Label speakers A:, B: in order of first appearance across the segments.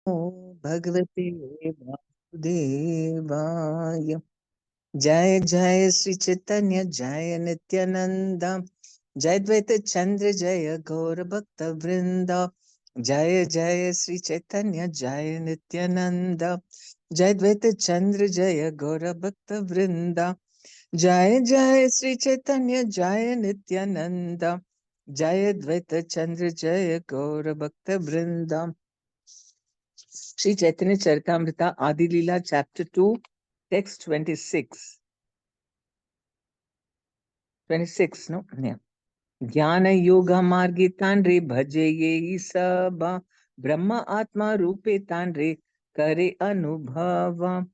A: भगवते वासुदेवाय। जय जय श्री चैतन्य जय नित्यानंद, जय द्वैत चंद्र जय गौर भक्त वृंद। जय जय श्री चैतन्य जय नित्यानंद, जय द्वैत चंद्र जय गौर भक्त वृंद। जय जय श्री चैतन्य जय नित्यानंद, जय द्वैत चंद्र जय गौर भक्त वृंद। Sri Chaitanya Charitamrita Adi Leela Chapter 2 Text 26. 26, no? Yeah. Jnana Yoga Margi Tanre Bhaje Ye Saba Brahma Atma Rupe Tanre Kare Anubhava.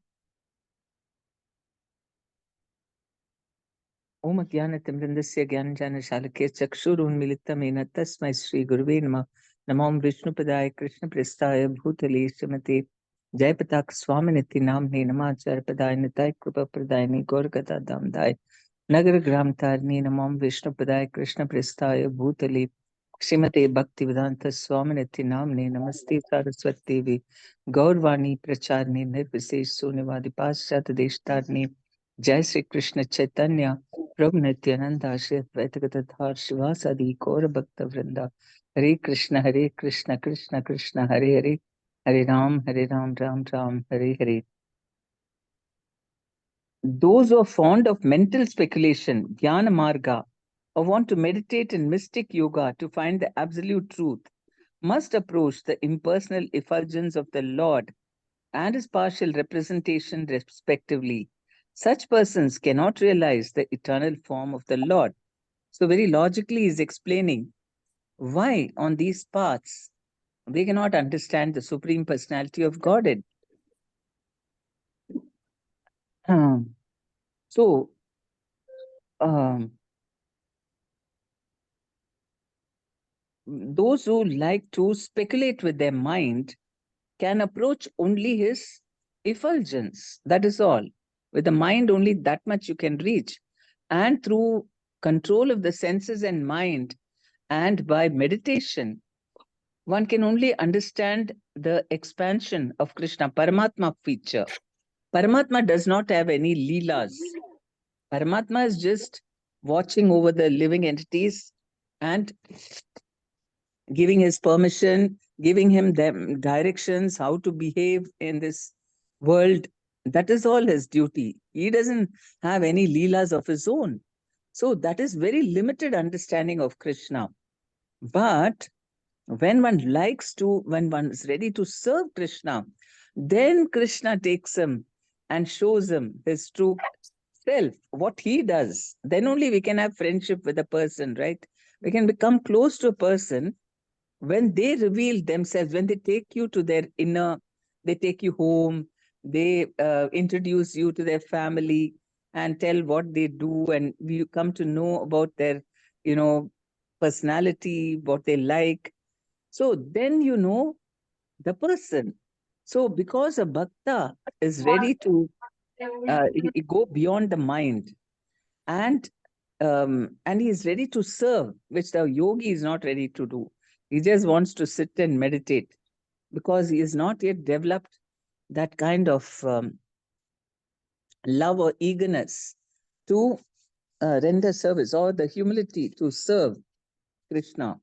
A: Om Jnanatimrindasya Jnananjana-shalakya Chakshurunmilitam Yena Tasmai Shri Guruve Namah. Namam Vishnupadaya Krishna Prestaya Bhutale Srimate Jayapataka Swaminiti Namne Namacharpadaya Nitai Kripa Pradayani Gorgata Damdaya Nagar Gram Tarni Namam Vishnupadaya Krishna Prestaya Bhutale Srimate Bhaktivedanta Swaminiti Namne Namaste Saraswati Devi Gaurvani Pracharni Nirvisesh Sunyavadi Paschat Deshtarni. Jai Sri Krishna Chaitanya Prabhu Nityananda Shri Advaita Gadadhar Shivasadi Gaura Bhakta Vrinda. Hare Krishna Krishna Krishna Hare Hare, Hare Ram Ram Ram Hare Hare. Those who are fond of mental speculation, Jnana Marga, or want to meditate in mystic yoga to find the absolute truth, must approach the impersonal effulgence of the Lord and his partial representation respectively. Such persons cannot realize the eternal form of the Lord. So very logically he is explaining why on these paths we cannot understand the Supreme Personality of Godhead. So, those who like to speculate with their mind can approach only his effulgence. That is all. With the mind, only that much you can reach. And through control of the senses and mind, and by meditation, one can only understand the expansion of Krishna, Paramatma feature. Paramatma does not have any leelas. Paramatma is just watching over the living entities and giving his permission, giving him them directions, how to behave in this world. That is all his duty. He doesn't have any leelas of his own. So that is very limited understanding of Krishna. But when one is ready to serve Krishna, then Krishna takes him and shows him his true self, what he does. Then only we can have friendship with a person, right? We can become close to a person when they reveal themselves, when they take you to their inner, they take you home, they introduce you to their family and tell what they do, and you come to know about their, personality, what they like. So then you know the person. So because a bhakta is ready to go beyond the mind, and he is ready to serve, which the yogi is not ready to do. He just wants to sit and meditate because he is not yet developed that kind of love or eagerness to render service, or the humility to serve Krishna.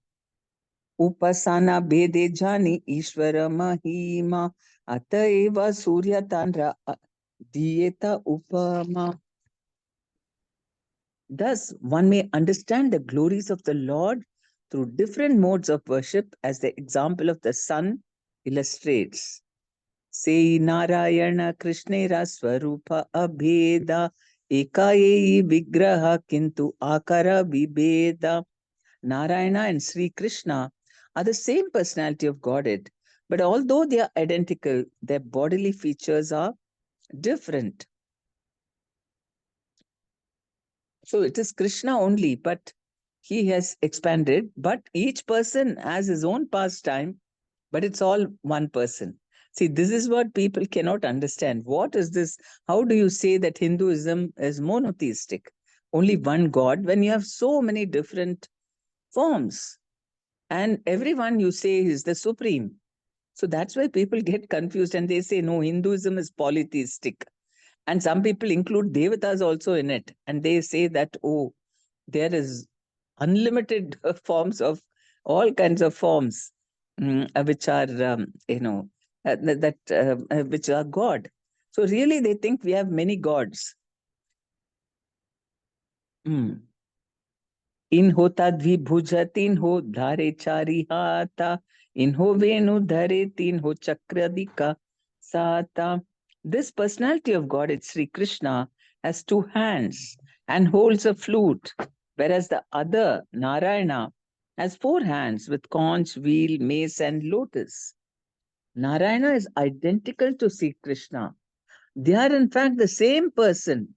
A: Upasana bede jani Ishvara mahima ataeva surya tandra diyeta upama. Thus, one may understand the glories of the Lord through different modes of worship, as the example of the sun illustrates. Sei Narayana Krishnera Swarupa Abheda Ekayeyi Vigraha Kintu Akara Vibheda. Narayana and Sri Krishna are the same personality of Godhead, but although they are identical, their bodily features are different. So it is Krishna only, but he has expanded, but each person has his own pastime, but it's all one person. See, this is what people cannot understand. What is this? How do you say that Hinduism is monotheistic? Only one God when you have so many different forms. And everyone you say is the supreme. So that's why people get confused and they say, no, Hinduism is polytheistic. And some people include devatas also in it. And they say that, oh, there is unlimited forms of all kinds of forms, which are, which are God. So really, they think we have many gods. Mm. इन्हो तद्विभुज तिन्हो धारे चारि हाथा इन्हो वेणु धरे तिन्हो चक्रदिका साता. This personality of God, it's Sri Krishna, has two hands and holds a flute, whereas the other, Narayana, has four hands with conch, wheel, mace, and lotus. Narayana is identical to Sri Krishna. They are, in fact, the same person,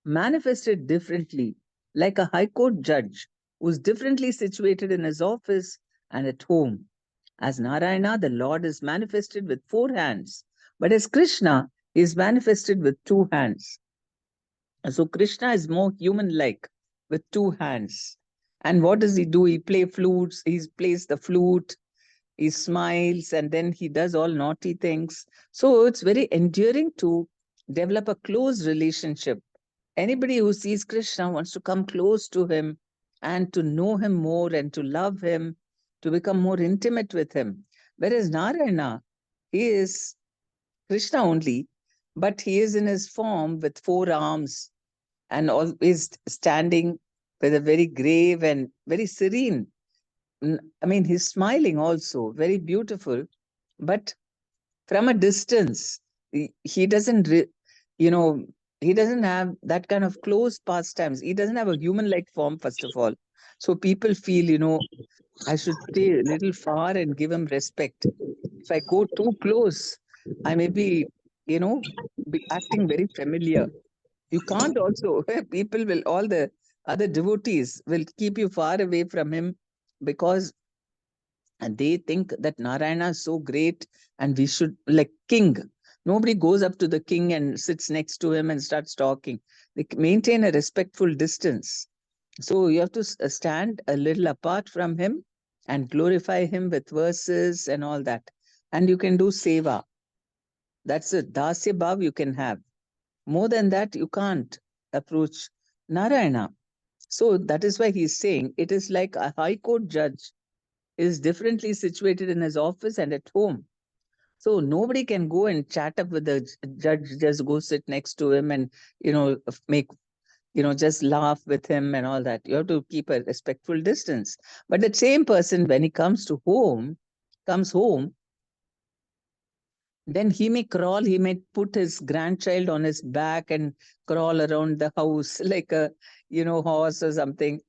A: manifested differently, like a high court judge who's differently situated in his office and at home. As Narayana, the Lord is manifested with four hands, but as Krishna, he is manifested with two hands. So Krishna is more human-like with two hands. And what does he do? He plays the flute, he smiles, and then he does all naughty things. So it's very endearing to develop a close relationship. Anybody who sees Krishna wants to come close to him and to know him more and to love him, to become more intimate with him. Whereas Narayana, he is Krishna only, but he is in his form with four arms and always standing with a very grave and very serene. I mean, he's smiling also, very beautiful, but from a distance, he doesn't, you know, he doesn't have that kind of close pastimes. He doesn't have a human-like form, first of all. So people feel, I should stay a little far and give him respect. If I go too close, I may be acting very familiar. You can't also, people will, all the other devotees will keep you far away from him because they think that Narayana is so great and we should, like king. Nobody goes up to the king and sits next to him and starts talking. They maintain a respectful distance. So you have to stand a little apart from him and glorify him with verses and all that. And you can do seva. That's a dasya bhav you can have. More than that, you can't approach Narayana. So that is why he's saying it is like a high court judge is differently situated in his office and at home. So nobody can go and chat up with the judge, just go sit next to him and, make, just laugh with him and all that. You have to keep a respectful distance. But the same person, when he comes home, then he may crawl, he may put his grandchild on his back and crawl around the house like a, horse or something.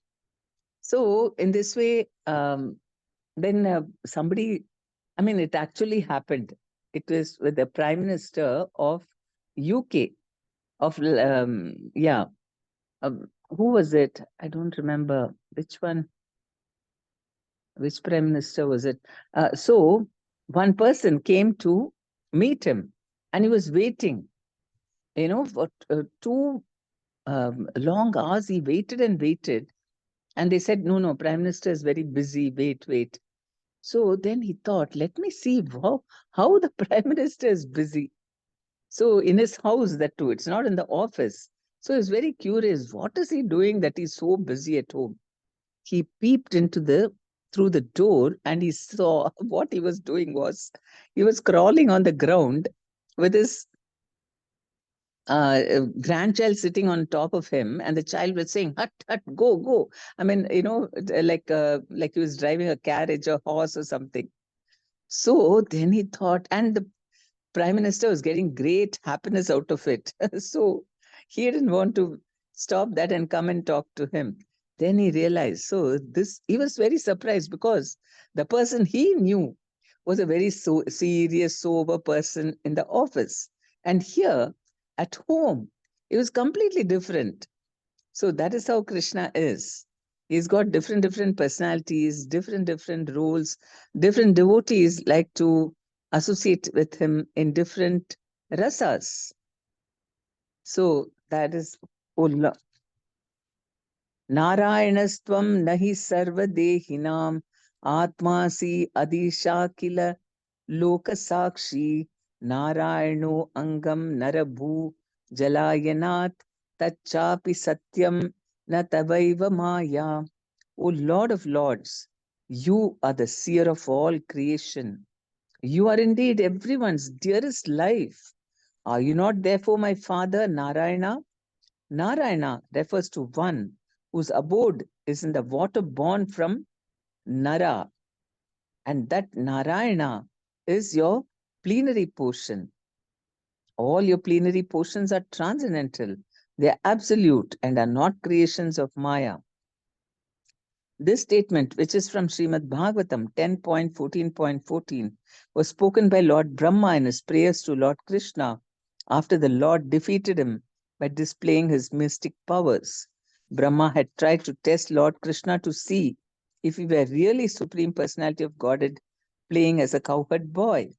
A: So in this way, then somebody, I mean, it actually happened. It was with the Prime Minister of UK, who was it? I don't remember which one, which Prime Minister was it? So one person came to meet him and he was waiting, for two long hours. He waited and waited. And they said, no, no, Prime Minister is very busy. Wait, wait. So then he thought, let me see how the Prime Minister is busy. So in his house, that too, it's not in the office. So he's very curious. What is he doing that he's so busy at home? He peeped through the door and he saw what he was doing was he was crawling on the ground with his grandchild sitting on top of him, and the child was saying, "Hut, hut, go, go." I mean, like he was driving a carriage or horse or something. So then he thought, and the Prime Minister was getting great happiness out of it. So he didn't want to stop that and come and talk to him. Then he realized, he was very surprised because the person he knew was a very serious, sober person in the office. And here at home, it was completely different. So that is how Krishna is. He's got different personalities, different roles. Different devotees like to associate with him in different rasas. So that is Narayanastvam nahi sarva dehinam Atmasi Adisha Kila Lokasakshi Narayano Angam Narabhu Jalayanat Tachapi Satyam Natavaiva Maya. O Lord of Lords, you are the seer of all creation. You are indeed everyone's dearest life. Are you not therefore my father Narayana? Narayana refers to one whose abode is in the water born from Nara, and that Narayana is your plenary portion. All your plenary portions are transcendental, they are absolute and are not creations of Maya. This statement, which is from Srimad Bhagavatam 10.14.14, was spoken by Lord Brahma in his prayers to Lord Krishna after the Lord defeated him by displaying his mystic powers. Brahma had tried to test Lord Krishna to see if he were really Supreme Personality of Godhead playing as a cowherd boy.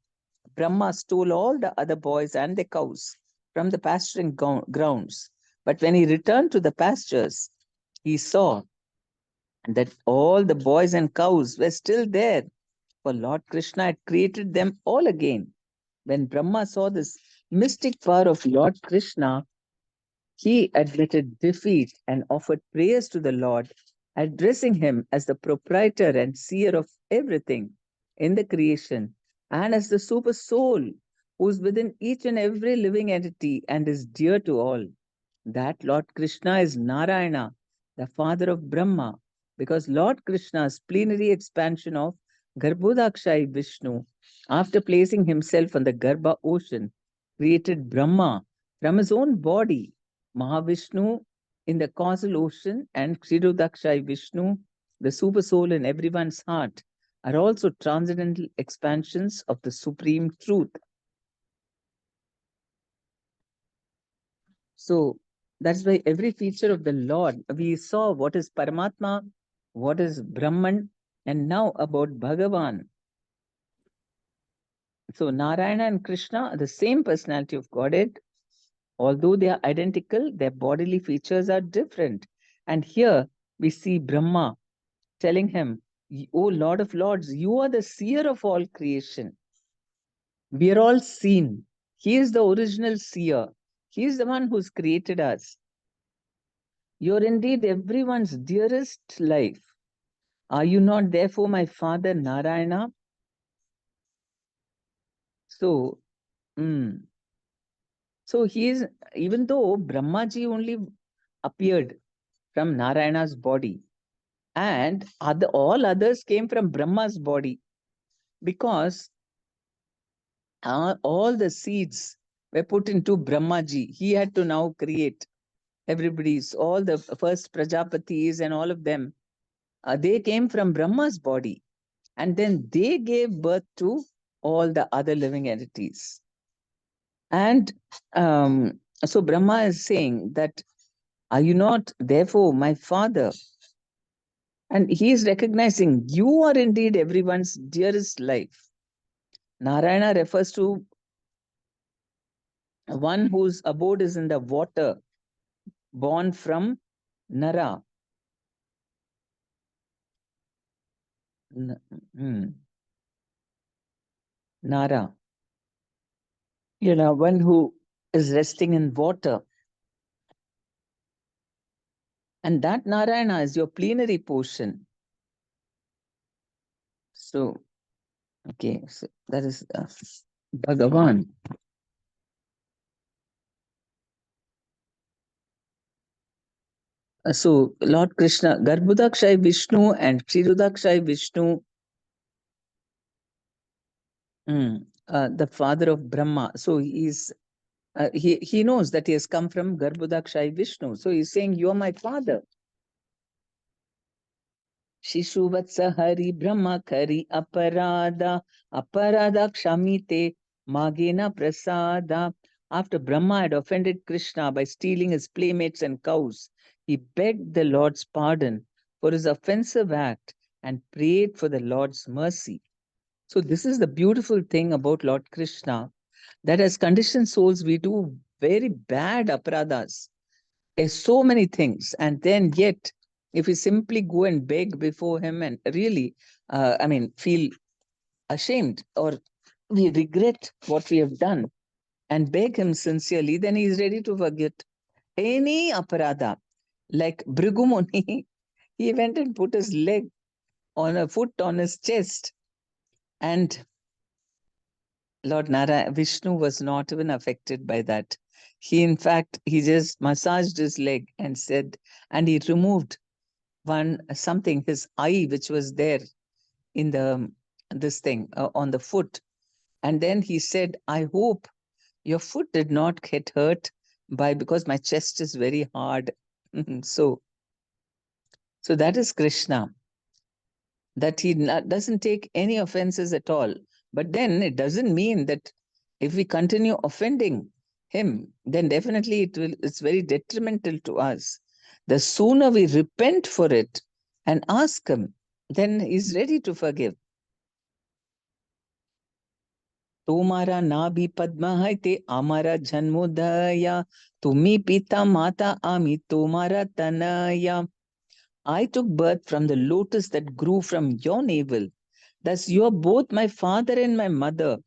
A: Brahma stole all the other boys and their cows from the pasturing grounds. But when he returned to the pastures, he saw that all the boys and cows were still there, for Lord Krishna had created them all again. When Brahma saw this mystic power of Lord Krishna, he admitted defeat and offered prayers to the Lord, addressing him as the proprietor and seer of everything in the creation and as the super soul who is within each and every living entity and is dear to all. That Lord Krishna is Narayana, the father of Brahma, because Lord Krishna's plenary expansion of Garbhodakshay Vishnu, after placing himself on the Garbha ocean, created Brahma from his own body, Mahavishnu in the causal ocean, and Kshirodakshay Vishnu, the super soul in everyone's heart, are also transcendental expansions of the supreme truth. So that's why every feature of the Lord, we saw what is Paramatma, what is Brahman, and now about Bhagavan. So Narayana and Krishna are the same personality of Godhead. Although they are identical, their bodily features are different. And here we see Brahma telling him, O Lord of Lords, you are the seer of all creation. We are all seen. He is the original seer. He is the one who's created us. You're indeed everyone's dearest life. Are you not therefore my father Narayana? So, so he is, even though Brahmaji only appeared from Narayana's body, and all others came from Brahma's body, because all the seeds were put into Brahmaji. He had to now create everybody's, all the first Prajapatis and all of them. They came from Brahma's body. And then they gave birth to all the other living entities. And so Brahma is saying that, are you not therefore my father? And he is recognizing you are indeed everyone's dearest life. Narayana refers to one whose abode is in the water, born from Nara. Nara. One who is resting in water. And that Narayana is your plenary portion. So, okay, so that is Bhagavan. So, Lord Krishna, Garbhodakshay Vishnu and Kshirodakshay Vishnu, the father of Brahma. So, he knows that he has come from Garbhodakshay Vishnu. So, he's saying, you are my father. Shishuvatsa Hari Brahma Kari Aparada Kshamite Magena Prasada. After Brahma had offended Krishna by stealing his playmates and cows, he begged the Lord's pardon for his offensive act and prayed for the Lord's mercy. So this is the beautiful thing about Lord Krishna, that as conditioned souls, we do very bad aparadas. There's so many things, and then yet if we simply go and beg before him and really, feel ashamed or we regret what we have done and beg him sincerely, then he is ready to forget any aparadha. Like Bhrigumuni, he went and put his leg on a foot on his chest, and Lord Nara Vishnu was not even affected by that. He, in fact, he just massaged his leg and said, and he removed something, his eye, which was there in the this thing on the foot, and then he said, I hope your foot did not get hurt because my chest is very hard. so that is Krishna, that he doesn't take any offenses at all. But then it doesn't mean that if we continue offending him, then definitely it's very detrimental to us. The sooner we repent for it and ask him, then he's ready to forgive. तुम्हारा नाभि पद्म है ते आमारा जन्मोदया, तुम्ही पिता माता आमी तुम्हारा Tanaya. I took birth from the lotus that grew from your navel. Thus you are both my father and my mother,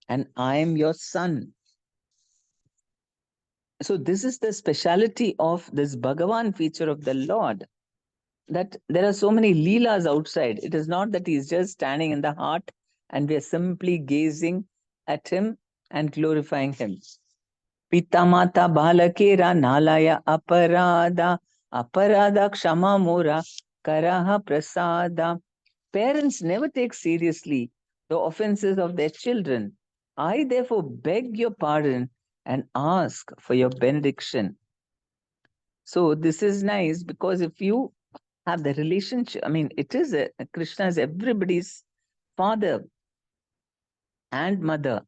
A: and I am your son. So this is the speciality of this Bhagavan feature of the Lord, that there are so many leelas outside. It is not that he is just standing in the heart and we are simply gazing at him and glorifying him. Pita mata balakera nalaya aparada, aparada kshama mora karaha prasada. Parents never take seriously the offenses of their children. I therefore beg your pardon and ask for your benediction. So this is nice, because if you have the relationship, it is Krishna is everybody's father and mother.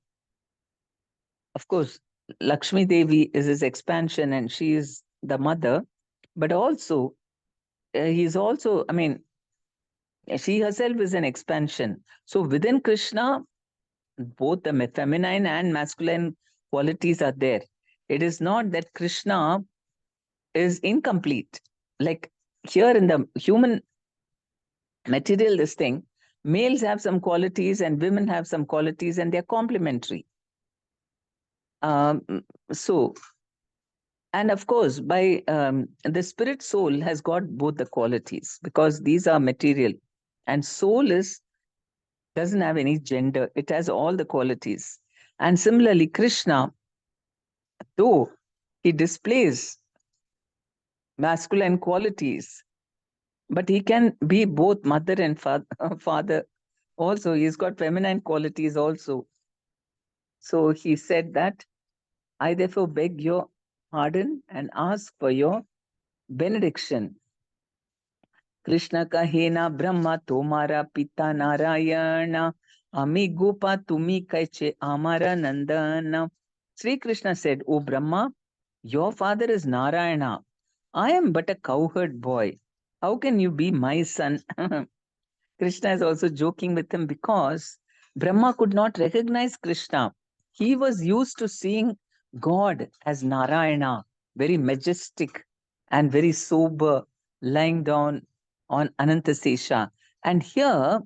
A: Of course, Lakshmi Devi is his expansion and she is the mother, but also he's also, she herself is an expansion. So within Krishna, both the feminine and masculine qualities are there. It is not that Krishna is incomplete. Like here in the human material, this thing, males have some qualities and women have some qualities, and they're complementary. So, and of course, by the spirit soul has got both the qualities, because these are material, and soul doesn't have any gender. It has all the qualities. And similarly, Krishna, though he displays masculine qualities, but he can be both mother and father also. He's got feminine qualities also. So he said that, I therefore beg your pardon and ask for your benediction. Krishna kahena Brahma tomara pita Narayana, ami gopa tumi kaiche amara nandana. Sri Krishna said, O Brahma, your father is Narayana. I am but a cowherd boy. How can you be my son? Krishna is also joking with him, because Brahma could not recognize Krishna. He was used to seeing God as Narayana, very majestic and very sober, lying down on Anantasesha. And here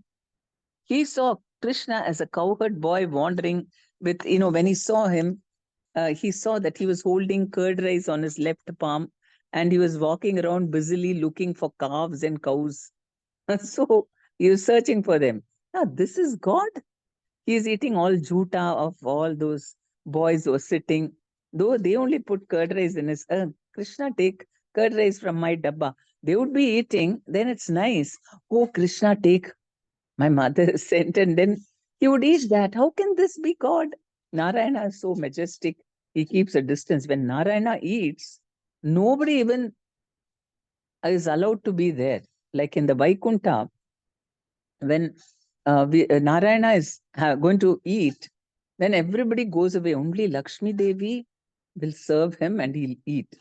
A: he saw Krishna as a cowherd boy wandering with, when he saw him, he saw that he was holding curd rice on his left palm and he was walking around busily looking for calves and cows. So he was searching for them. Now, this is God. He is eating all juta of all those boys who are sitting. Though they only put curd rice in his, Krishna, take curd rice from my dabba. They would be eating, then it's nice. Oh, Krishna, take, my mother sent, and then he would eat that. How can this be God? Narayana is so majestic. He keeps a distance. When Narayana eats, nobody even is allowed to be there. Like in the Vaikuntha, when Narayana is going to eat, then everybody goes away. Only Lakshmi Devi will serve him and he'll eat.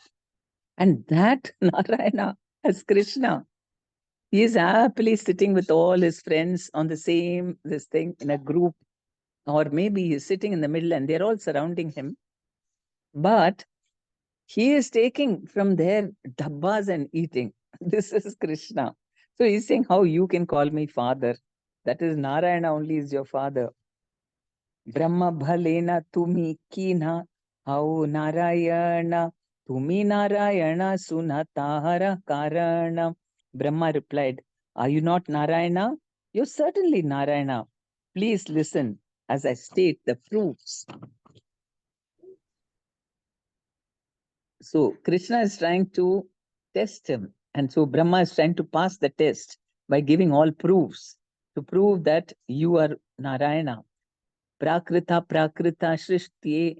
A: And that Narayana as Krishna, he is happily sitting with all his friends on the same, this thing, in a group. Or maybe he's sitting in the middle and they're all surrounding him. But he is taking from their dabbas and eating. This is Krishna. So he's saying how you can call me father. That is Narayana only is your father. Brahma bhalena tumi kina, how Narayana, tumi Narayana sunatahara karana. Brahma replied, are you not Narayana? You're certainly Narayana. Please listen as I state the proofs. So Krishna is trying to test him. And so Brahma is trying to pass the test by giving all proofs to prove that you are Narayana. Prakrita prakrita shrishti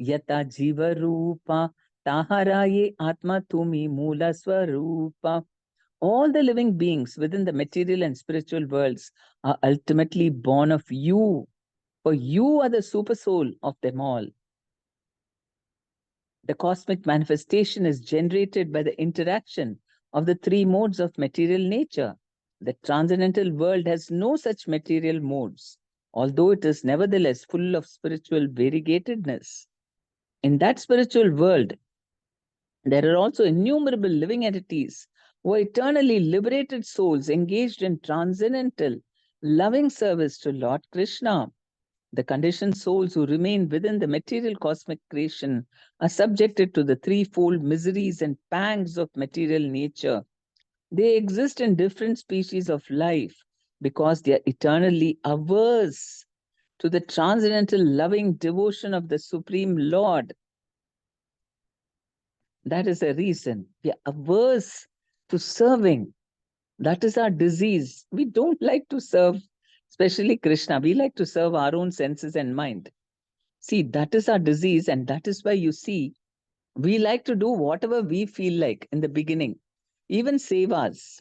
A: yata jiva rupa taharaye atma tumi mula swarupa. All the living beings within the material and spiritual worlds are ultimately born of you, for you are the super soul of them all. The cosmic manifestation is generated by the interaction of the three modes of material nature. The transcendental world has no such material modes, although it is nevertheless full of spiritual variegatedness. In that spiritual world, there are also innumerable living entities who are eternally liberated souls engaged in transcendental, loving service to Lord Krishna. The conditioned souls who remain within the material cosmic creation are subjected to the threefold miseries and pangs of material nature. They exist in different species of life because they are eternally averse to the transcendental loving devotion of the Supreme Lord. That is a reason. We are averse to serving. That is our disease. We don't like to serve, especially Krishna. We like to serve our own senses and mind. See, that is our disease, and that is why you see, we like to do whatever we feel like in the beginning, even sevas.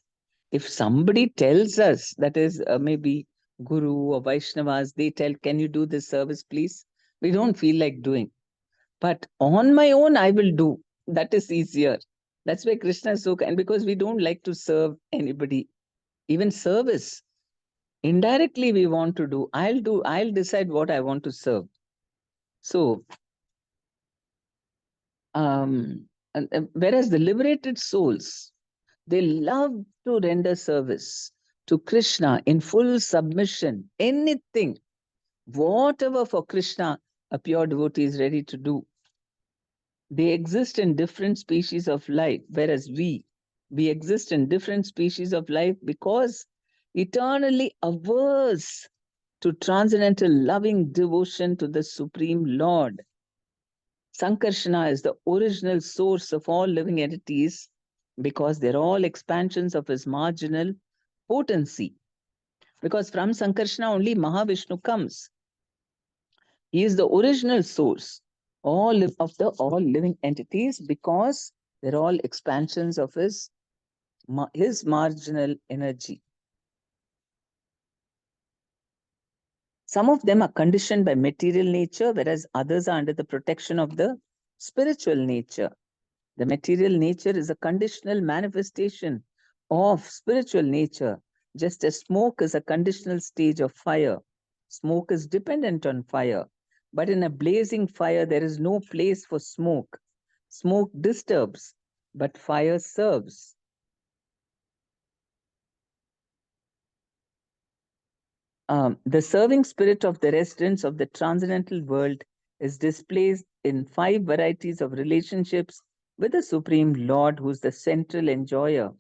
A: If somebody tells us, that is maybe Guru or Vaishnavas, they tell, can you do this service, please? We don't feel like doing. But on my own, I will do. That is easier. That's why Krishna is so kind, because we don't like to serve anybody, even service. Indirectly, we want to do. I'll decide what I want to serve. So, whereas the liberated souls, they love to render service to Krishna in full submission, anything, whatever for Krishna a pure devotee is ready to do. They exist in different species of life, whereas we exist in different species of life because eternally averse to transcendental loving devotion to the Supreme Lord. Sankarshana is the original source of all living entities because they're all expansions of his marginal potency. Because from Sankarshana only Mahavishnu comes. He is the original source of the all living entities because they're all expansions of his marginal energy. Some of them are conditioned by material nature, whereas others are under the protection of the spiritual nature. The material nature is a conditional manifestation of spiritual nature, just as smoke is a conditional stage of fire. Smoke is dependent on fire, but in a blazing fire, there is no place for smoke. Smoke disturbs, but fire serves. The serving spirit of the residents of the transcendental world is displayed in 5 varieties of relationships with the Supreme Lord, who is the central enjoyer.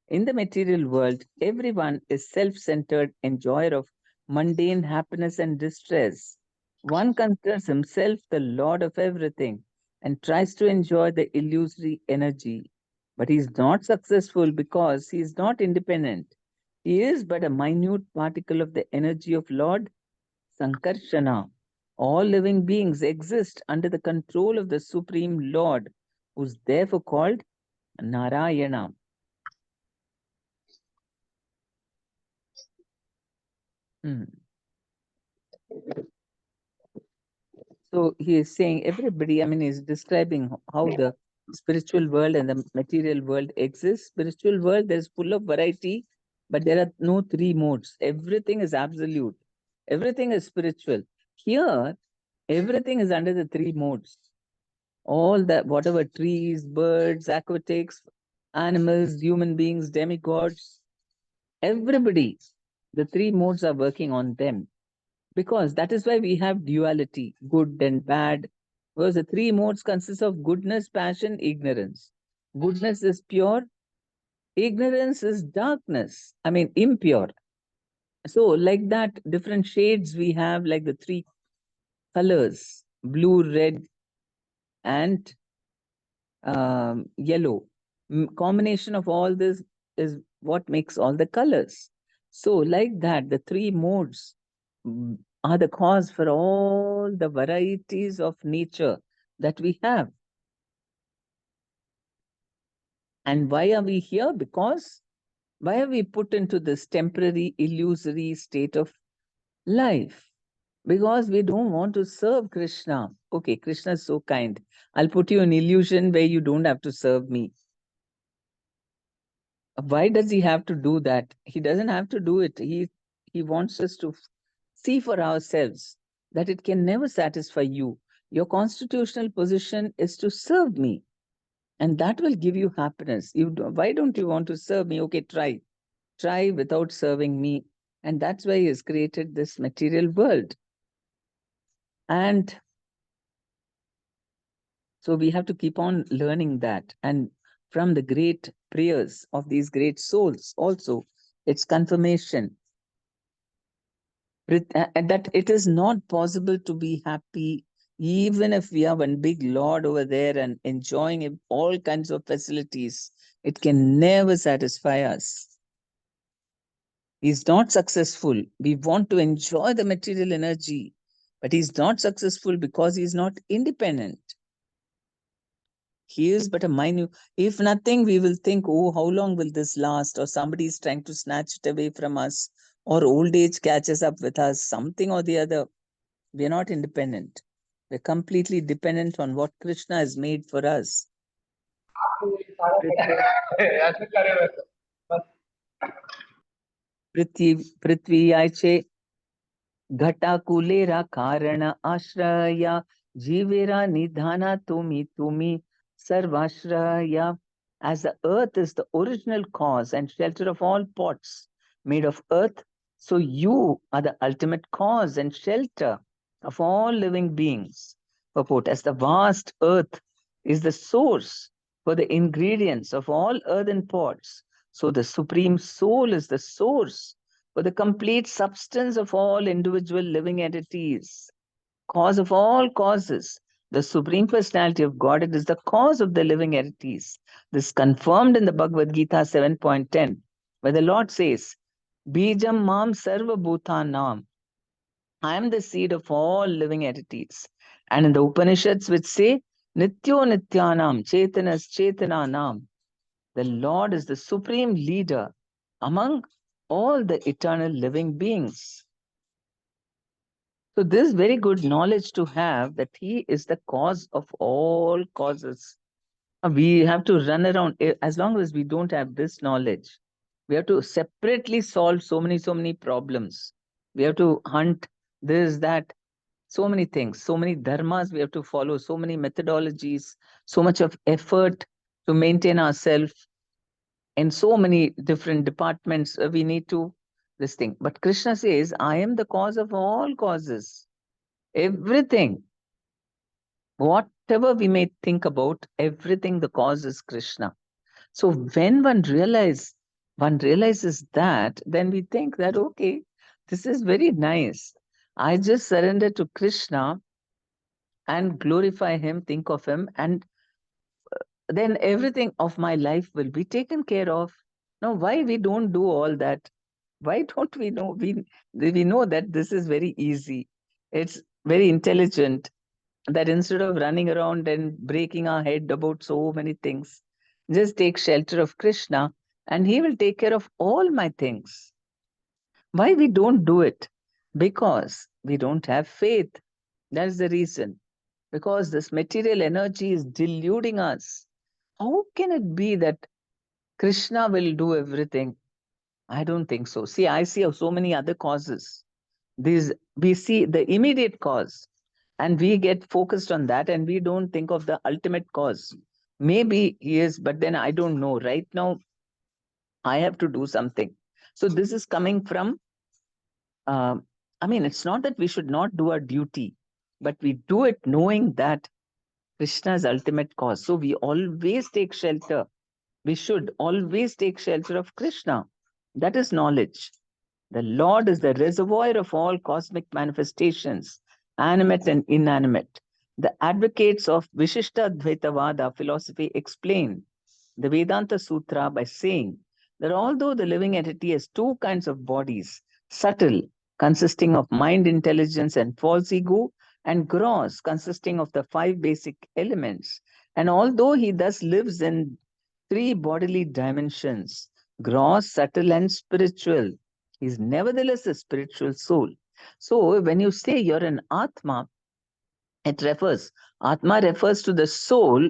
A: In the material world, everyone is self-centered enjoyer of mundane happiness and distress. One considers himself the lord of everything and tries to enjoy the illusory energy. But he is not successful because he is not independent. He is but a minute particle of the energy of Lord Sankarshana. All living beings exist under the control of the Supreme Lord, who is therefore called Narayana. Hmm. So he is saying everybody, I mean, he's describing how the spiritual world and the material world exists. Spiritual world, there's full of variety, but there are no 3 modes. Everything is absolute. Everything is spiritual. Here, everything is under the 3 modes. All that, whatever trees, birds, aquatics, animals, human beings, demigods, everybody, the three modes are working on them. Because that is why we have duality, good and bad. Because the three modes consist of goodness, passion, ignorance. Goodness is pure, ignorance is darkness, I mean, impure. So, like that, different shades we have, like the three colors blue, red, and yellow. Combination of all this is what makes all the colors. So, like that, the three modes are the cause for all the varieties of nature that we have. And why are we here? Because why are we put into this temporary, illusory state of life? Because we don't want to serve Krishna. Okay, Krishna is so kind. I'll put you in illusion where you don't have to serve me. Why does he have to do that? He doesn't have to do it. He wants us to see for ourselves that it can never satisfy you. Your constitutional position is to serve me, and that will give you happiness. Why don't you want to serve me? Okay, try without serving me. And that's why he has created this material world. And so we have to keep on learning that. And from the great prayers of these great souls, also, it's confirmation that it is not possible to be happy even if we are one big lord over there and enjoying all kinds of facilities. It can never satisfy us. He's not successful. We want to enjoy the material energy, but he's not successful because he's not independent. He is but a minute. If nothing, we will think, oh, how long will this last? Or somebody is trying to snatch it away from us, or old age catches up with us, something or the other. We're not independent. We're completely dependent on what Krishna has made for us. Prithvi Aiche Ghatakulera Karana Ashraya Jivera Nidhana Tumi Sarvashraya. As the earth is the original cause and shelter of all pots made of earth, so you are the ultimate cause and shelter of all living beings. Purport: as the vast earth is the source for the ingredients of all earthen pots, so the Supreme Soul is the source for the complete substance of all individual living entities, cause of all causes. The Supreme Personality of Godhead is the cause of the living entities. This is confirmed in the Bhagavad Gita 7.10, where the Lord says, Bijam Mam Sarva Bhutanam. I am the seed of all living entities. And in the Upanishads, which say, Nityo Nityanam, Chetanas Chetananam, the Lord is the supreme leader among all the eternal living beings. So this is very good knowledge to have, that he is the cause of all causes. We have to run around, as long as we don't have this knowledge, we have to separately solve so many problems. We have to hunt this, that, so many things, so many dharmas we have to follow, so many methodologies, so much of effort to maintain ourselves in so many different departments. We need to this thing. But Krishna says, I am the cause of all causes. Everything, whatever we may think about, everything, the cause is Krishna. So when one realizes that, then we think that, okay, this is very nice. I just surrender to Krishna and glorify him, think of him, and then everything of my life will be taken care of. Now, why we don't do all that? Why don't we know? We know that this is very easy. It's very intelligent, that instead of running around and breaking our head about so many things, just take shelter of Krishna and he will take care of all my things. Why we don't do it? Because we don't have faith. That's the reason. Because this material energy is deluding us. How can it be that Krishna will do everything? I don't think so. See, I see so many other causes. These we see the immediate cause, and we get focused on that, and we don't think of the ultimate cause. Maybe he is, but then I don't know. Right now, I have to do something. So this is coming from, I mean, it's not that we should not do our duty, but we do it knowing that Krishna's ultimate cause. So we always take shelter. We should always take shelter of Krishna. That is knowledge. The Lord is the reservoir of all cosmic manifestations, animate and inanimate. The advocates of Vishishta Dvaitavada philosophy explain the Vedanta Sutra by saying that although the living entity has two kinds of bodies, subtle, consisting of mind, intelligence, and false ego, and gross, consisting of the five basic elements, and although he thus lives in three bodily dimensions, gross, subtle, and spiritual, he is nevertheless a spiritual soul. So when you say you're an Atma, it refers, Atma refers to the soul,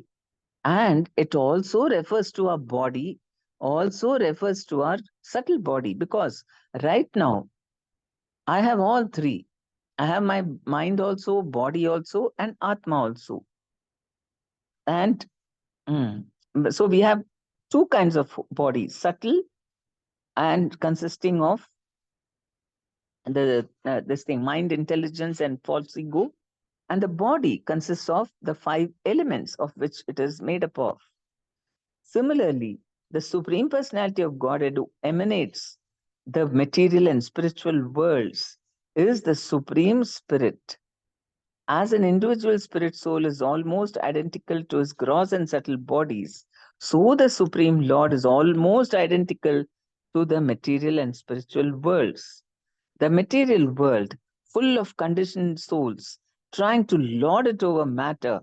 A: and it also refers to our body, also refers to our subtle body, because right now I have all three. I have my mind also, body also, and Atma also. And so we have two kinds of bodies, subtle and consisting of the this thing, mind, intelligence, and false ego. And the body consists of the five elements of which it is made up of. Similarly, the Supreme Personality of Godhead who emanates the material and spiritual worlds is the Supreme Spirit. As an individual spirit soul is almost identical to his gross and subtle bodies, so the Supreme Lord is almost identical to the material and spiritual worlds. The material world, full of conditioned souls trying to lord it over matter,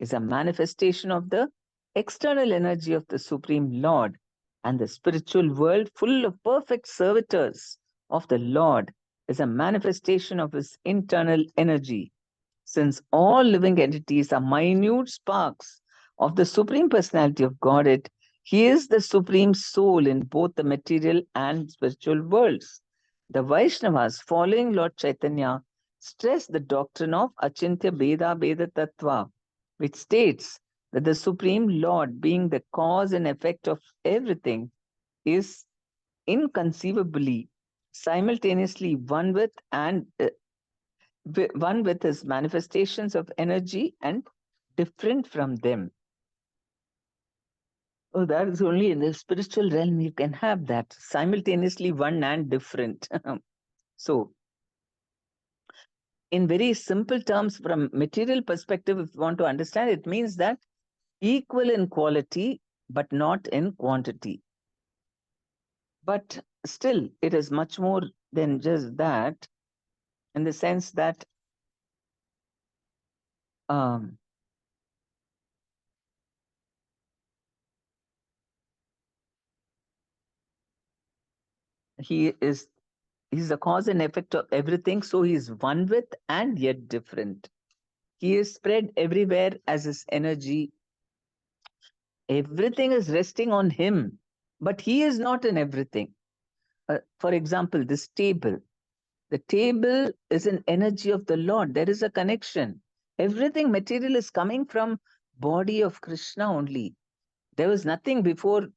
A: is a manifestation of the external energy of the Supreme Lord, and the spiritual world, full of perfect servitors of the Lord, is a manifestation of his internal energy. Since all living entities are minute sparks of the Supreme Personality of Godhead, he is the Supreme Soul in both the material and spiritual worlds. The Vaishnavas, following Lord Chaitanya, stress the doctrine of Achintya Beda Beda Tattva, which states that the Supreme Lord, being the cause and effect of everything, is inconceivably simultaneously one with his manifestations of energy and different from them. Oh, that is only in the spiritual realm you can have that simultaneously one and different. So, in very simple terms, from material perspective, if you want to understand, it means that equal in quality, but not in quantity. But still, it is much more than just that, in the sense that um, he is he's the cause and effect of everything, so he is one with and yet different. He is spread everywhere as his energy. Everything is resting on him, but he is not in everything. For example, this table. The table is an energy of the Lord. There is a connection. Everything material is coming from body of Krishna only. There was nothing before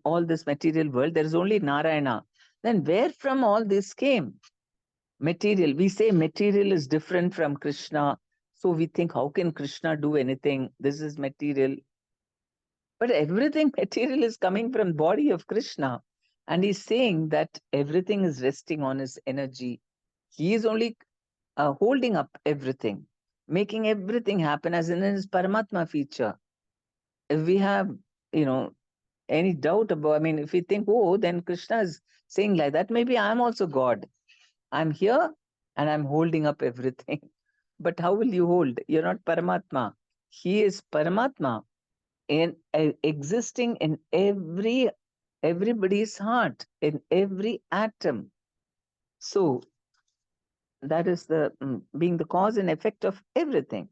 A: all this material world. There is only Narayana. Then where from all this came? Material. We say material is different from Krishna. So we think, how can Krishna do anything? This is material. But everything material is coming from body of Krishna. And he's saying that everything is resting on his energy. He is only holding up everything, making everything happen as in his Paramatma feature. If we have, you know, any doubt about, I mean, if we think, oh, then Krishna is saying like that, maybe I'm also God. I'm here and I'm holding up everything. But how will you hold? You're not Paramatma. He is Paramatma in existing in everybody's heart, in every atom. So that is the being the cause and effect of everything.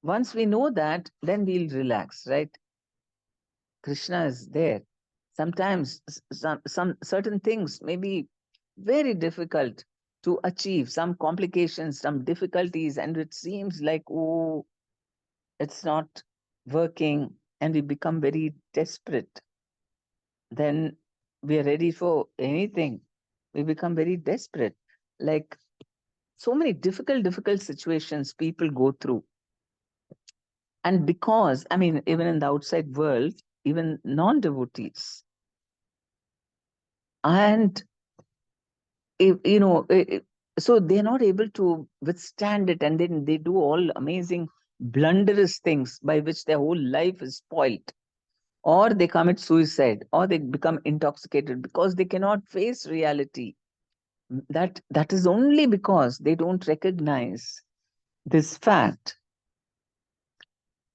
A: Once we know that, then we'll relax, right? Krishna is there. Sometimes some certain things may be very difficult to achieve, some complications, some difficulties, and it seems like, oh, it's not. working, and we become very desperate, then we are ready for anything. We become very desperate. Like so many difficult situations people go through. And because, I mean, even in the outside world, even non devotees, and you know, so they're not able to withstand it, and then they do all amazing, blunderous things by which their whole life is spoiled, or they commit suicide, or they become intoxicated because they cannot face reality. That is only because they don't recognize this fact.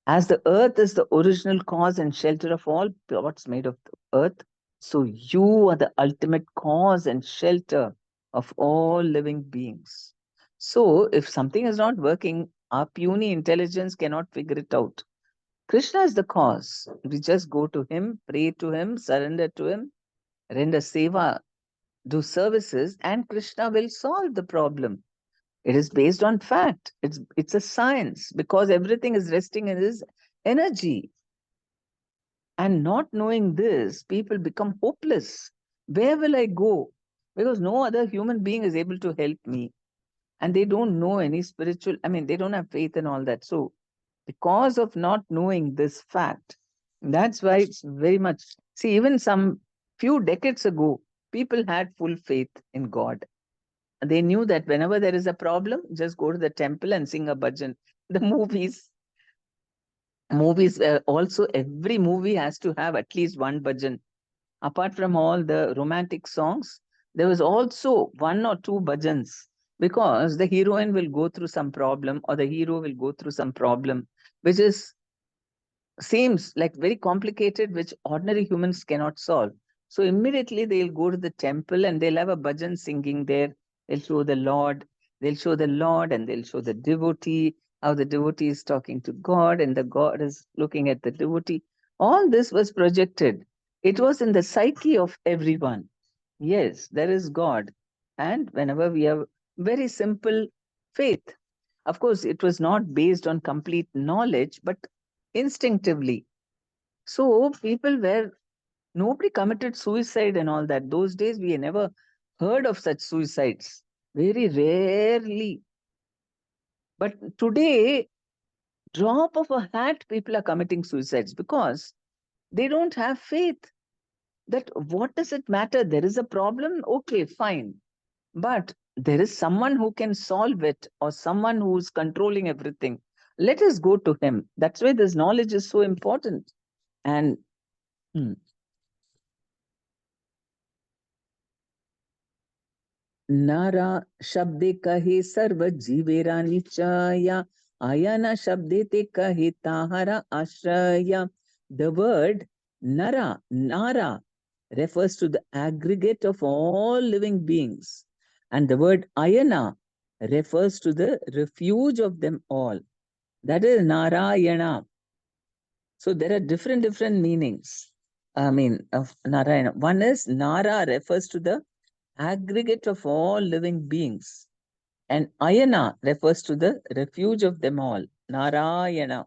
A: As the earth is the original cause and shelter of all what's made of the earth, so you are the ultimate cause and shelter of all living beings. So if something is not working, our puny intelligence cannot figure it out. Krishna is the cause. We just go to him, pray to him, surrender to him, render seva, do services, and Krishna will solve the problem. It is based on fact. It's a science because everything is resting in his energy. And not knowing this, people become hopeless. Where will I go? Because no other human being is able to help me. And they don't know any spiritual, I mean, they don't have faith and all that. So, because of not knowing this fact, that's why it's very much. See, even some few decades ago, people had full faith in God. They knew that whenever there is a problem, just go to the temple and sing a bhajan. The movies also, every movie has to have at least one bhajan. Apart from all the romantic songs, there was also one or two bhajans, because the heroine will go through some problem or the hero will go through some problem, which is seems like very complicated, which ordinary humans cannot solve. So immediately they'll go to the temple and they'll have a bhajan singing there. They'll show the Lord, they'll show the Lord, and they'll show the devotee, how the devotee is talking to God and the God is looking at the devotee. All this was projected. It was in the psyche of everyone. Yes, there is God. And whenever we have very simple faith, of course, it was not based on complete knowledge, but instinctively. So people were, nobody committed suicide and all that. Those days we never heard of such suicides. Very rarely. But today, drop of a hat, people are committing suicides because they don't have faith that what does it matter? There is a problem. Okay, fine. But there is someone who can solve it or someone who's controlling everything. Let us go to him. That's why this knowledge is so important. And hmm, नारा शब्दे कहे सर्व जीवेरा निचया आयना शब्दे ते कहे ताहरा आश्रया. The word nara refers to the aggregate of all living beings, and the word ayana refers to the refuge of them all. That is narayana. So there are different meanings, I mean, of narayana. One is nara refers to the aggregate of all living beings. And Ayana refers to the refuge of them all. Narayana.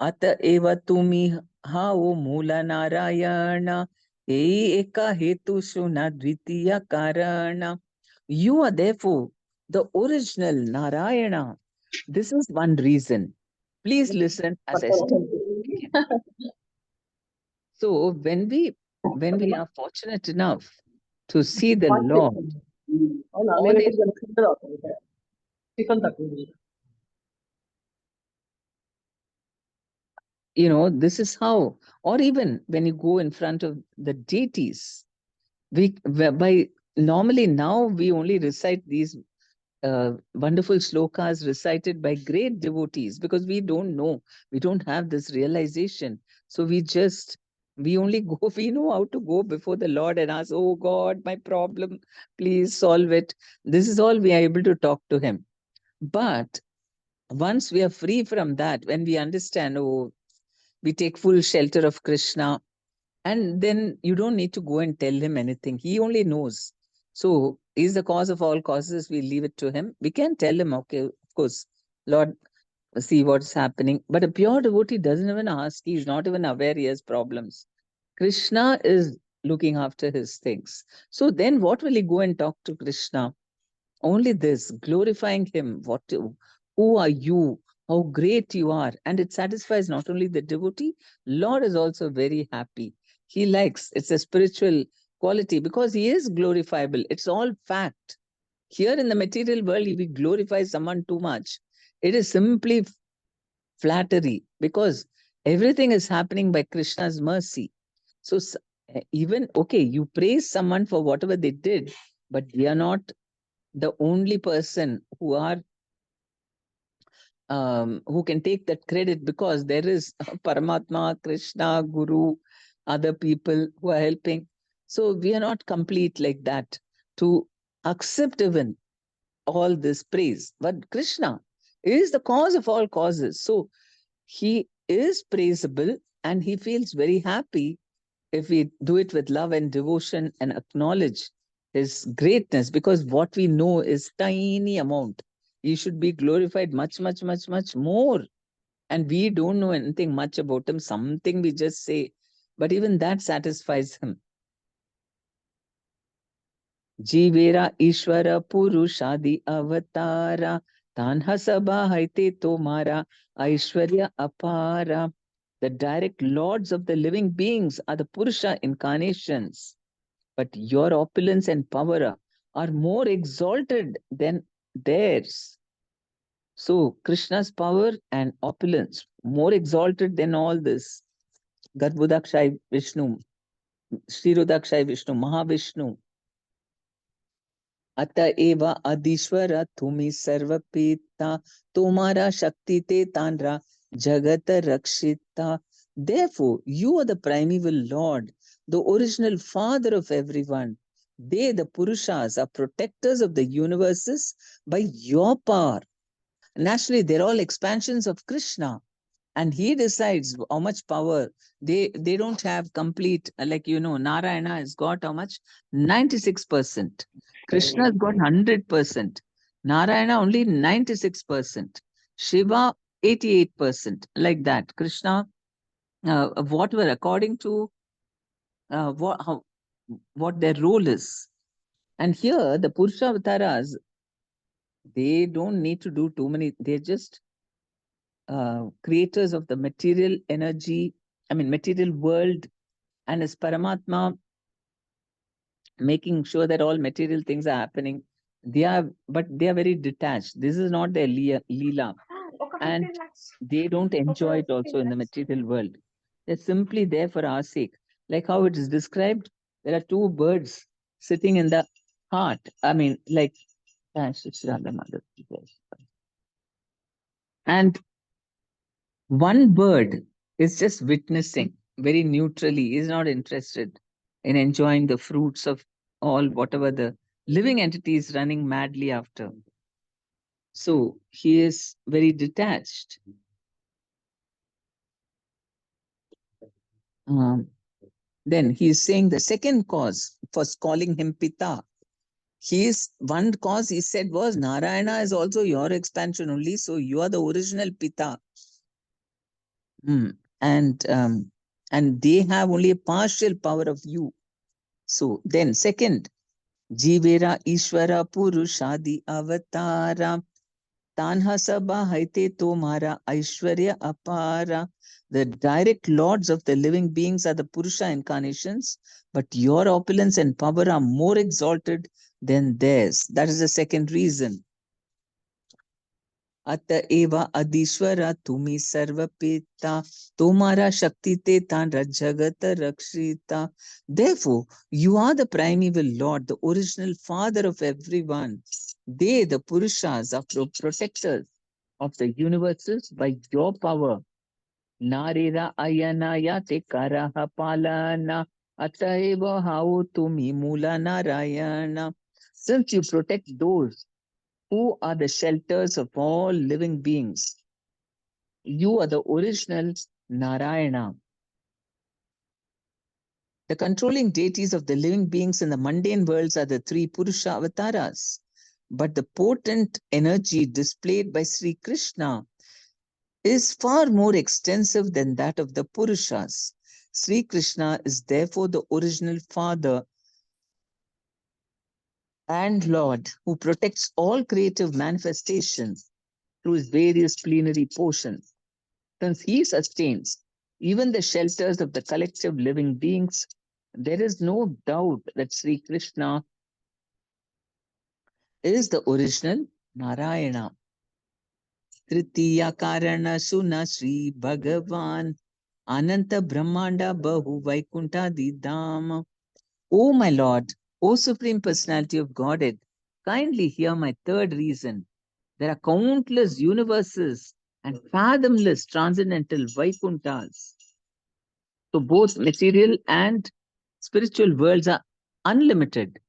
A: Ata eva tumi hao mula narayana. Eka hetu shuna dvitiya karana. You are therefore the original Narayana. This is one reason. Please listen as I start. So when we are fortunate enough to see the Lord, all you know, this is how, or even when you go in front of the deities, by normally now we only recite these wonderful slokas recited by great devotees because we don't know, we don't have this realization. So we only go, we know how to go before the Lord and ask, oh God, my problem, please solve it. This is all we are able to talk to him. But once we are free from that, when we understand, oh, we take full shelter of Krishna, and then you don't need to go and tell him anything. He only knows. So he's the cause of all causes. We leave it to him. We can tell him, okay, of course, Lord, see what's happening. But a pure devotee doesn't even ask. He's not even aware he has problems. Krishna is looking after his things. So then what will he go and talk to Krishna? Only this, glorifying him. Who are you? How great you are. And it satisfies not only the devotee, Lord is also very happy. He likes, it's a spiritual quality because he is glorifiable. It's all fact. Here in the material world, if we glorify someone too much, it is simply flattery because everything is happening by Krishna's mercy. So even, okay, you praise someone for whatever they did, but they are not the only person who can take that credit, because there is Paramatma, Krishna, Guru, other people who are helping. So we are not complete like that to accept even all this praise. But Krishna is the cause of all causes. So he is praisable and he feels very happy if we do it with love and devotion and acknowledge his greatness, because what we know is tiny amount. He should be glorified much, much, much, much more. And we don't know anything much about him. Something we just say, but even that satisfies him. Jivera Ishwara Purushadi Avatara Tanha Sabha Haite Tomara Aishwarya Apara. The direct lords of the living beings are the Purusha incarnations, but your opulence and power are more exalted than theirs. So Krishna's power and opulence more exalted than all this. Garbhudakshay Vishnu, Shrirudakshay Vishnu, Mahavishnu. अतएव अधीश्वर तुम्ही सर्व पिता तुम्हारा शक्ति ते तांड्रा jagat rakshita. Therefore, you are the primeval Lord, the original Father of everyone. They, the Purushas, are protectors of the universes by your power. Naturally, they're all expansions of Krishna, and he decides how much power. They don't have complete, like, Narayana has got how much? 96%. Krishna's got 100%. Narayana only 96%. Shiva 88%. Like that. Krishna, whatever, according to what their role is. And here, the Purusha avatars, they don't need to do too many. They're just creators of the material energy, material world, and as Paramatma, making sure that all material things are happening. But they are very detached. This is not their leela, and they don't enjoy it also in the material world. They're simply there for our sake. Like how it is described, there are two birds sitting in the heart. Like, and one bird is just witnessing very neutrally, is not interested in enjoying the fruits of all whatever the living entity is running madly after. So he is very detached. Um, then he is saying the second cause for calling him Pita. His one cause he said was Narayana is also your expansion only, so you are the original Pita. And they have only a partial power of you. So then second, Jivera Ishwara Purushadi Avatara Tanha Sabha Haite Tomara Aishwarya Apara. The direct lords of the living beings are the Purusha incarnations, but your opulence and power are more exalted than theirs. That is the second reason. अतएव अधीश्वर तुम्ही सर्व पिता तुम्हारा शक्ति ते तांड्रा जगत रक्षिता. Therefore, you are the primeval Lord, the original Father of everyone. They, the Purushas, are protectors of the universes by your power. Narira ayanaya te karaha palana ataiva hau tumi mula narayana. Since you protect those who are the shelters of all living beings, you are the original Narayana. The controlling deities of the living beings in the mundane worlds are the three Purusha avatars. But the potent energy displayed by Sri Krishna is far more extensive than that of the Purushas. Sri Krishna is therefore the original father and Lord who protects all creative manifestations through his various plenary portions. Since he sustains even the shelters of the collective living beings, there is no doubt that Sri Krishna is the original Narayana. Tritiya Karana Suna Sri Bhagavan Ananta Brahmanda Bahu Vaikunta Didam. O my Lord, O Supreme Personality of Godhead, kindly hear my third reason. There are countless universes and fathomless transcendental Vaikuntas. So both material and spiritual worlds are unlimited.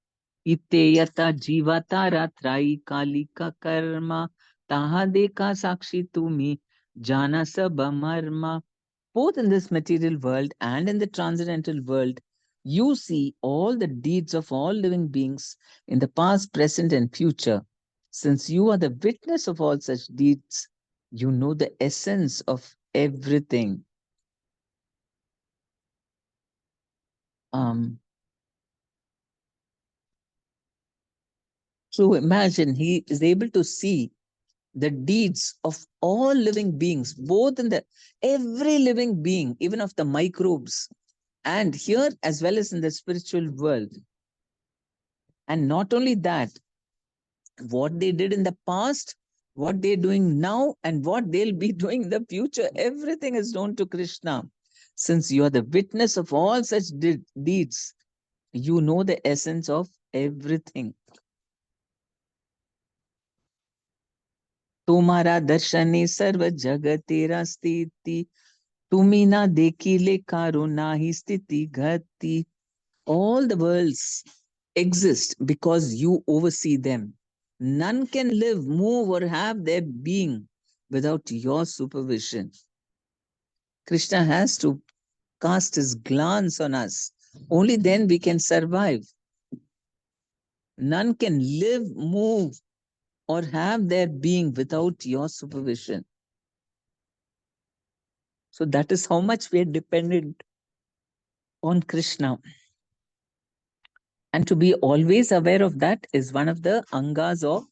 A: Ite yata jivatara trai kalika karma taha deka sakshi tumi jana sabha marma. Both in this material world and in the transcendental world, you see all the deeds of all living beings in the past, present, and future. Since you are the witness of all such deeds, you know the essence of everything. Um, so imagine he is able to see the deeds of all living beings, both in the every living being, even of the microbes, and here as well as in the spiritual world. And not only that, what they did in the past, what they're doing now, and what they'll be doing in the future, everything is known to Krishna. Since you are the witness of all such deeds, you know the essence of everything. तुम्हारा दर्शने सर्व जगत तेरा स्थिति तुम्ही ना देखिले कारो नाही स्थिति घती. All the worlds exist because you oversee them. None can live, move, or have their being without your supervision. Krishna has to cast his glance on us. Only then we can survive. None can live, move, or have their being without your supervision. So that is how much we are dependent on Krishna. And to be always aware of that is one of the angas of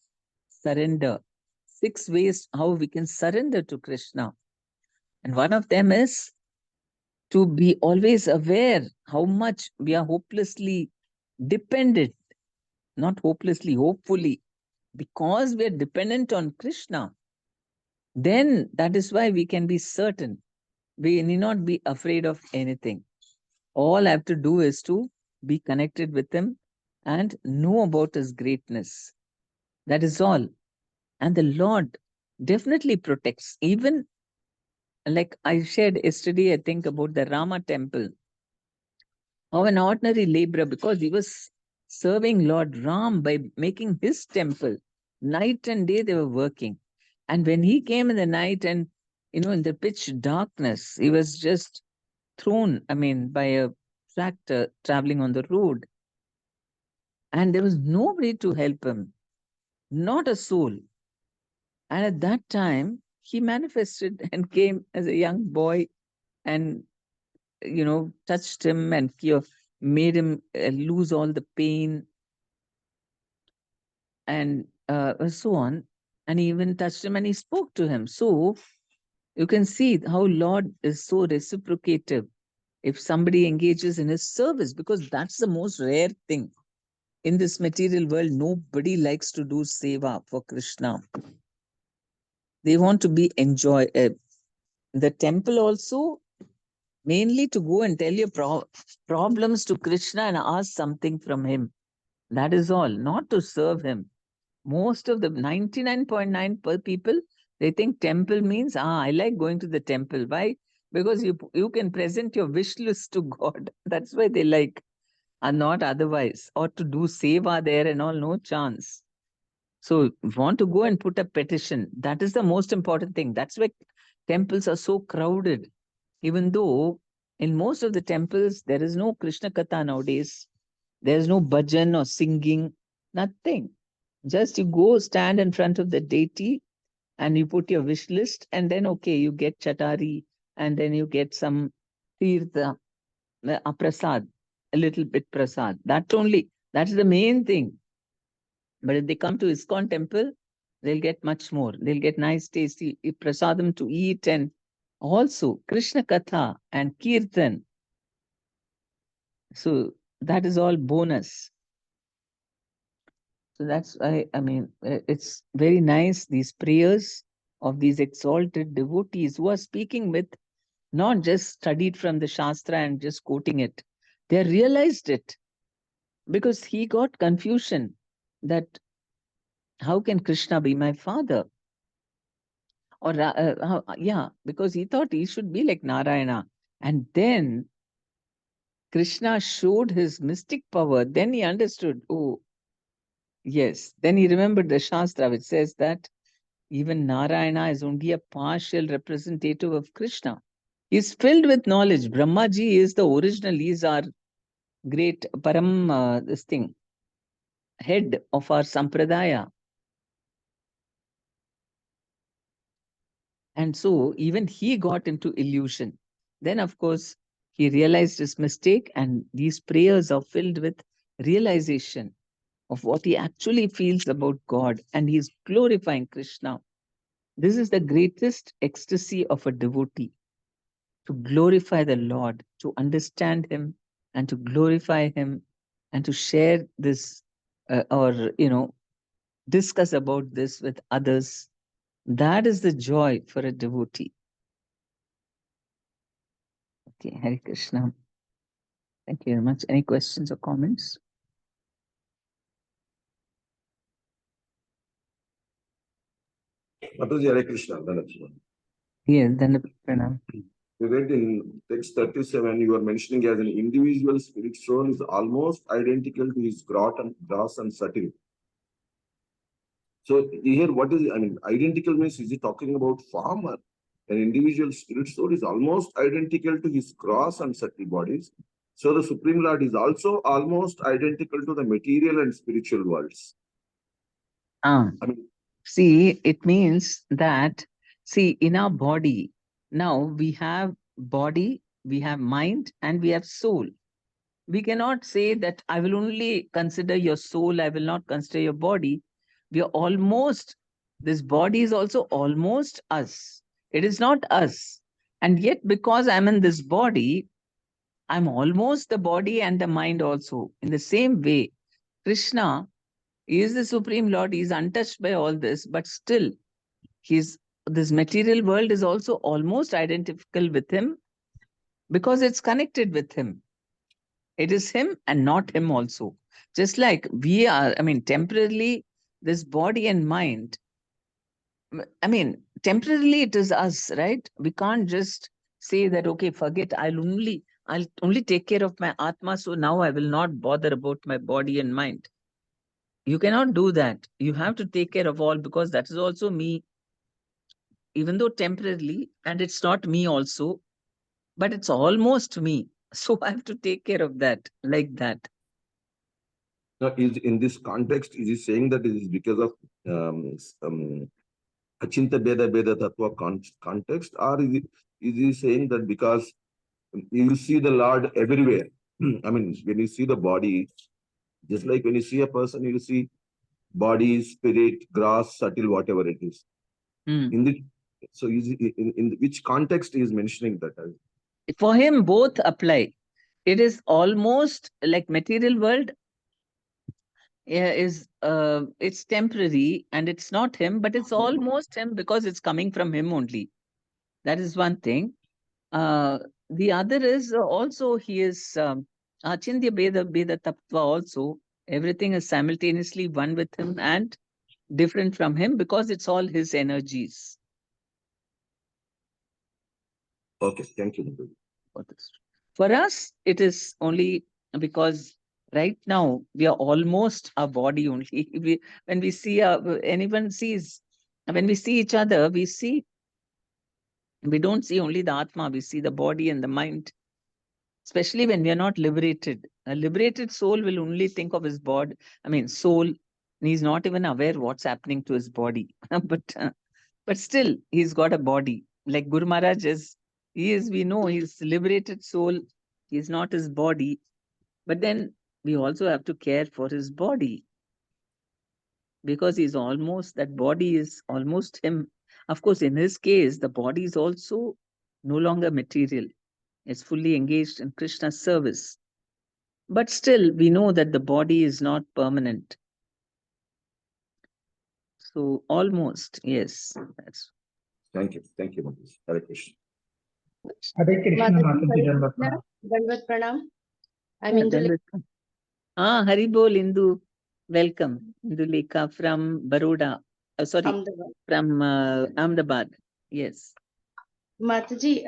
A: surrender. 6 ways how we can surrender to Krishna. And one of them is to be always aware how much we are hopelessly dependent, not hopelessly, hopefully, because we are dependent on Krishna. Then that is why we can be certain. We need not be afraid of anything. All I have to do is to be connected with Him and know about His greatness. That is all. And the Lord definitely protects. Even like I shared yesterday, I think about the Rama temple, how an ordinary laborer, because he was serving Lord Ram by making his temple, night and day they were working. And when he came in the night and, in the pitch darkness, he was just thrown, by a tractor traveling on the road. And there was nobody to help him, not a soul. And at that time, he manifested and came as a young boy and, touched him and made him lose all the pain and so on. And he even touched him and he spoke to him. So you can see how Lord is so reciprocative if somebody engages in his service, because that's the most rare thing. In this material world, nobody likes to do seva for Krishna. They want to be enjoy. The temple also, mainly to go and tell your problems to Krishna and ask something from him. That is all, not to serve him. Most of the 99.9 people, they think temple means, I like going to the temple. Why? Because you can present your wish list to God. That's why they like, and not otherwise. Or to do seva there and all, no chance. So want to go and put a petition. That is the most important thing. That's why temples are so crowded. Even though in most of the temples, there is no Krishna Katha nowadays. There is no bhajan or singing, nothing. Just you go stand in front of the deity and you put your wish list, and then okay, you get chatari, and then you get some tirtha, prasad, a little bit prasad. That's the main thing. But if they come to ISKCON temple, they'll get much more. They'll get nice, tasty prasadam to eat, and also Krishna Katha and Kirtan. So that is all bonus. So that's why, I mean, it's very nice, these prayers of these exalted devotees who are speaking with, not just studied from the Shastra and just quoting it. They realized it, because he got confusion that how can Krishna be my father? Or, yeah, because he thought he should be like Narayana. And then Krishna showed his mystic power. Then he understood, oh, yes. Then he remembered the Shastra, which says that even Narayana is only a partial representative of Krishna. He's filled with knowledge. Brahmaji is the original. He's our great Param, head of our Sampradaya. And so even he got into illusion. Then, of course, he realized his mistake, and these prayers are filled with realization of what he actually feels about God, and he's glorifying Krishna. This is the greatest ecstasy of a devotee, to glorify the Lord, to understand him and to glorify him, and to share this, or, discuss about this with others. That is the joy for a devotee. Okay, Hare Krishna. Thank you very much. Any questions or comments?
B: Mataji, Hare Krishna.
A: Yes, then Pranam.
B: You read in text 37, you are mentioning as an individual spirit soul is almost identical to his gross and subtle. So here, what is, I mean, identical means, is he talking about form? Or an individual spirit soul is almost identical to his gross and subtle bodies. So the Supreme Lord is also almost identical to the material and spiritual worlds.
A: I mean, see, it means that, see, in our body, now we have body, we have mind, and we have soul. We cannot say that I will only consider your soul, I will not consider your body. We are almost, this body is also almost us. It is not us. And yet, because I'm in this body, I'm almost the body and the mind also. In the same way, Krishna is the Supreme Lord. He is untouched by all this, but still, this material world is also almost identical with him, because it's connected with him. It is him and not him also. Just like we are, I mean, temporarily, this body and mind, I mean, temporarily it is us, right? We can't just say that, okay, forget, I'll only take care of my Atma, so now I will not bother about my body and mind. You cannot do that. You have to take care of all, because that is also me, even though temporarily, and it's not me also, but it's almost me. So I have to take care of that, like that.
B: Now, is in this context, is he saying that it is because of Achinta Beda Beda Tattva context, or is he saying that because you see the Lord everywhere? I mean, when you see the body, just like when you see a person, you see body, spirit, grass, subtle, whatever it is. In the, so is in which context he is mentioning that?
A: For him, both apply. It is almost like material world is it's temporary and it's not him, but it's almost him because it's coming from him only. That is one thing. The other is also he is Achindya Beda Tattva also. Everything is simultaneously one with him and different from him, because it's all his energies.
B: Okay, thank you.
A: For us, it is only because right now we are almost a body only. When we see anyone sees, when we see each other, we don't see only the Atma, we see the body and the mind. Especially when we are not liberated. A liberated soul will only think of his body, I mean, soul, and he's not even aware what's happening to his body. But But still, he's got a body. Like Guru Maharaj is, we know he's liberated soul. He's not his body. But then we also have to care for his body, because that body is almost him. Of course, in his case, the body is also no longer material. It's fully engaged in Krishna's service. But still, we know that the body is not permanent. So almost, yes. That's
B: Thank you. Thank you, Mataji. Hare Krishna.
C: Hare Krishna,
D: Mataji,
C: Mataji,
D: Hare
C: Dandavat
D: Krishna,
C: Pranam.
D: Dandavat Pranam. I'm
A: yeah,
D: Indulekha.
A: Haribol Indu. Welcome, Indulekha from Baroda. Sorry,
D: Ahmedabad.
A: from Ahmedabad. Yes.
D: Mataji,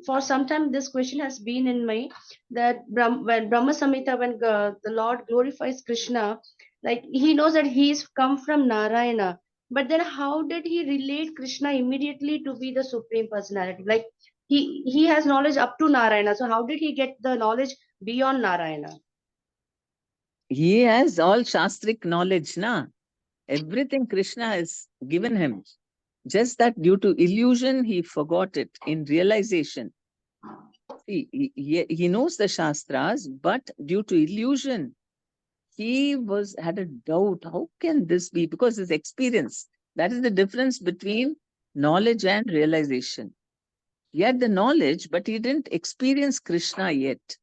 D: for some time this question has been in my that when Brahma Samhita, when the Lord glorifies Krishna, like he knows that he's come from Narayana, but then how did he relate Krishna immediately to be the supreme personality? Like he has knowledge up to Narayana, so how did he get the knowledge beyond Narayana?
A: He has all Shastric knowledge, na? Everything Krishna has given him. Just that due to illusion, he forgot it. In realization, see, he knows the Shastras, but due to illusion, he had a doubt. How can this be? Because his experience, that is the difference between knowledge and realization. He had the knowledge, but he didn't experience Krishna yet.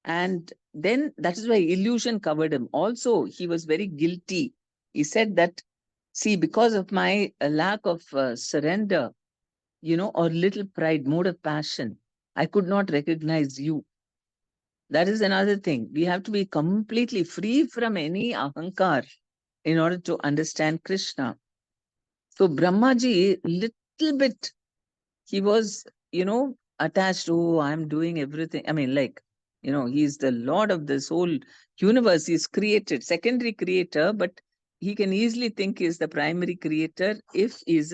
A: And then that is why illusion covered him. Also, he was very guilty. He said that, see, because of my lack of surrender, or little pride, mode of passion, I could not recognize you. That is another thing. We have to be completely free from any ahankar in order to understand Krishna. So Brahmaji, little bit, he was, attached. Oh, I'm doing everything. I mean, like, he's the Lord of this whole universe. He's created, secondary creator, but he can easily think he's the primary creator if he's,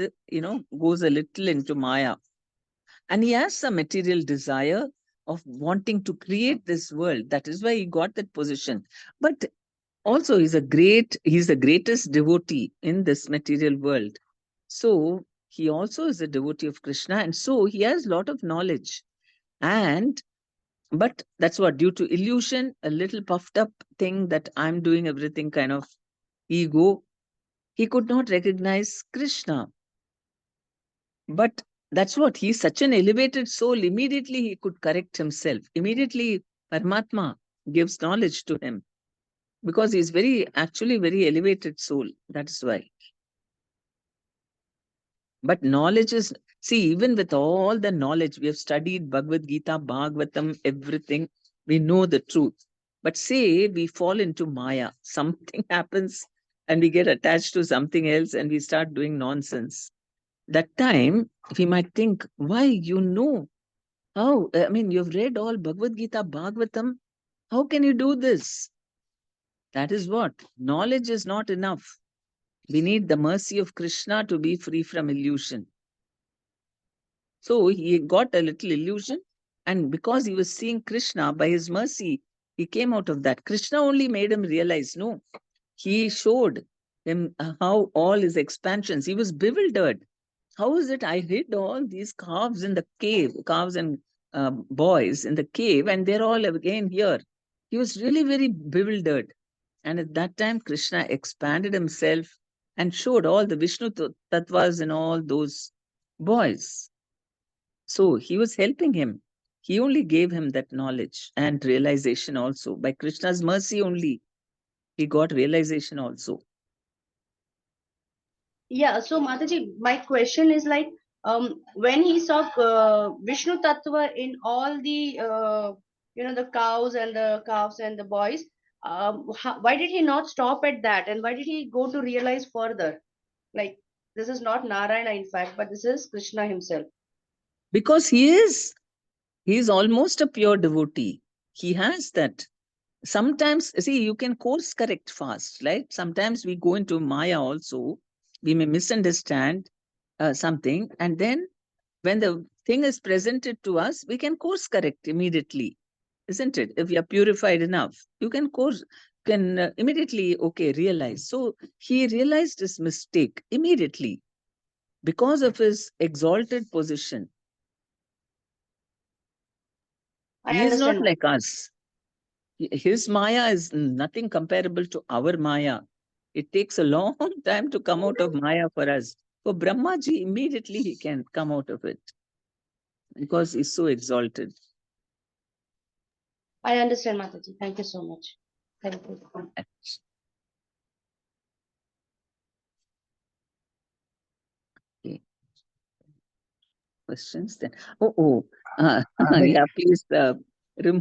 A: goes a little into Maya. And he has some material desire of wanting to create this world. That is why he got that position. But also, he's the greatest devotee in this material world. So he also is a devotee of Krishna, and so he has a lot of knowledge. And but that's what, due to illusion, a little puffed up thing that I'm doing everything kind of ego, he could not recognize Krishna. But that's what, he's such an elevated soul. Immediately he could correct himself. Immediately Paramatma gives knowledge to him, because he's actually very elevated soul. That's why. But knowledge is, see, even with all the knowledge, we have studied Bhagavad Gita, Bhagavatam, everything, we know the truth. But say we fall into Maya, something happens and we get attached to something else and we start doing nonsense. That time, we might think, why, how? I mean, you've read all Bhagavad Gita, Bhagavatam. How can you do this? That is what? Knowledge is not enough. We need the mercy of Krishna to be free from illusion. So he got a little illusion, and because he was seeing Krishna, by his mercy, he came out of that. Krishna only made him realize, no, he showed him how all his expansions, he was bewildered. How is it I hid all these calves in the cave, calves and boys in the cave, and they're all again here? He was really very bewildered. And at that time, Krishna expanded himself and showed all the Vishnu tattvas in all those boys. So he was helping him. He only gave him that knowledge and realization also. By Krishna's mercy only, he got realization also.
D: Yeah, so Mataji, my question is like, when he saw Vishnu Tattva in all the, the cows and the calves and the boys, why did he not stop at that? And why did he go to realize further? Like, this is not Narayana, in fact, but this is Krishna himself.
A: Because he is almost a pure devotee. He has that. Sometimes, see, you can course correct fast, right? Sometimes we go into Maya also. We may misunderstand something, and then when the thing is presented to us, we can course correct immediately, isn't it? If you are purified enough, you can immediately, okay, realize. So he realized his mistake immediately. because of his exalted position.
D: I
A: He is not
D: understand.
A: like us. His Maya is nothing comparable to our Maya. It takes a long time to come out of Maya for us. For Brahmaji, immediately he can come out of it because he's so exalted.
D: I understand, Mataji. Thank you so much. Thank you.
A: Okay. Questions then? Oh,
C: Adek-
A: yeah, please remove